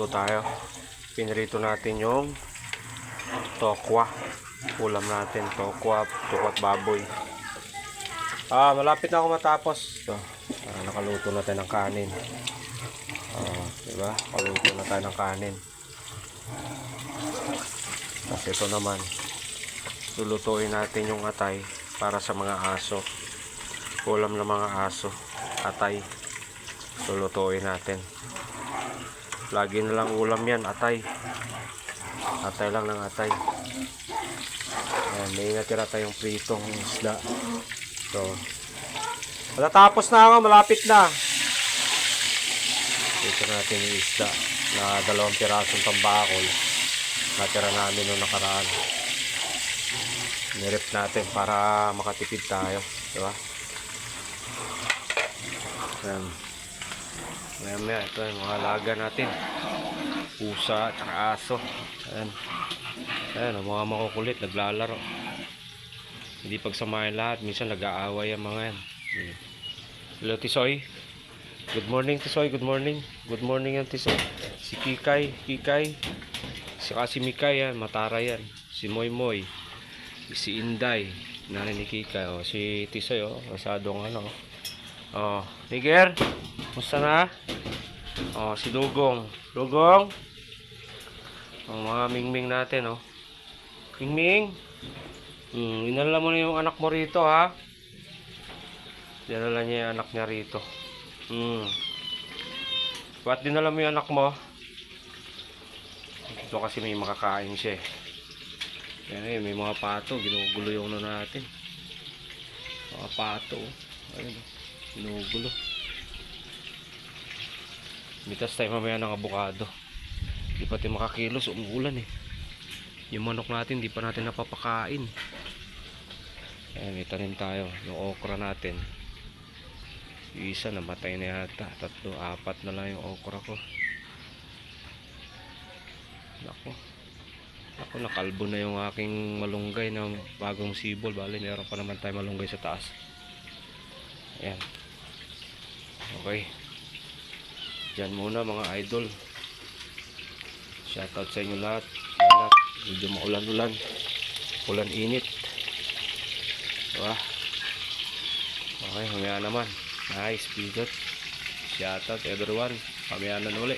tayo. Pinrito natin yung tokwa. Ulam natin, tokwa baboy. Malapit na ako matapos. Ito, nakaluto na tayo ng kanin. Diba? Nakaluto na tayo ng kanin. Tapos ito naman, lulutuin natin yung atay para sa mga aso. Ulam ng mga aso, atay. Lulutuin natin. Lagi na lang ulam yan, atay. Atay lang ng atay. Ayan, may natira tayong pritong isda. So, matatapos na ako, malapit na. Dito natin yung isda na 2 pirasong tambakol. Natira namin nung nakaraan. Nirip natin para makatipid tayo, diba? Ayan. Maya ito yung mga alaga natin, pusa at aso. Ayan. Ayan, ang mga makukulit naglalaro. Hindi pagsamahin lahat, minsan nag-aaway ang mga yan. Hello Tisoy. Good morning Tisoy, good morning. Good morning yan Tisoy. Si Kikay, saka si Mikay yan, Matara yan. Si Moy, si Inday, nanay ni Kikay. Si Tisoy, masadong ano. Niger, musta na? Si Dugong. Ang mga mingming natin, Mingming. Inala mo na yung anak mo rito, ha? Dinala niya yung anak niya rito. Ba't dinala mo yung anak mo? Ito kasi may makakain siya, Yan, may mga pato. Ginugulo yung natin. Mga pato, Ayun, ginugulo. Mitas tayo mamaya ng abukado. Di pati makakilos, umuulan Yung manok natin, di pa natin napapakain. Ayan, may tanim tayo. Yung okra natin, yung isa namatay na yata. 3, 4 na lang yung okra ko. Ako, nakalbo na yung aking malunggay na bagong sibol. Bali, meron pa naman tayo malunggay sa taas. Ayan. Okay. Diyan muna mga idol. Shoutout sa inyo lahat. Medyo maulan-ulan. Ulan init. Diba? Okay, mamaya naman. Nice, bigot. Shoutout everyone. Pamayanan uli.